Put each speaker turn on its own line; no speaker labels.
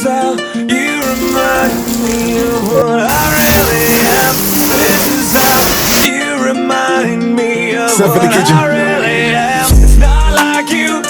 is how you remind me of what I really am. This is how you remind me of what I really am. It's not like you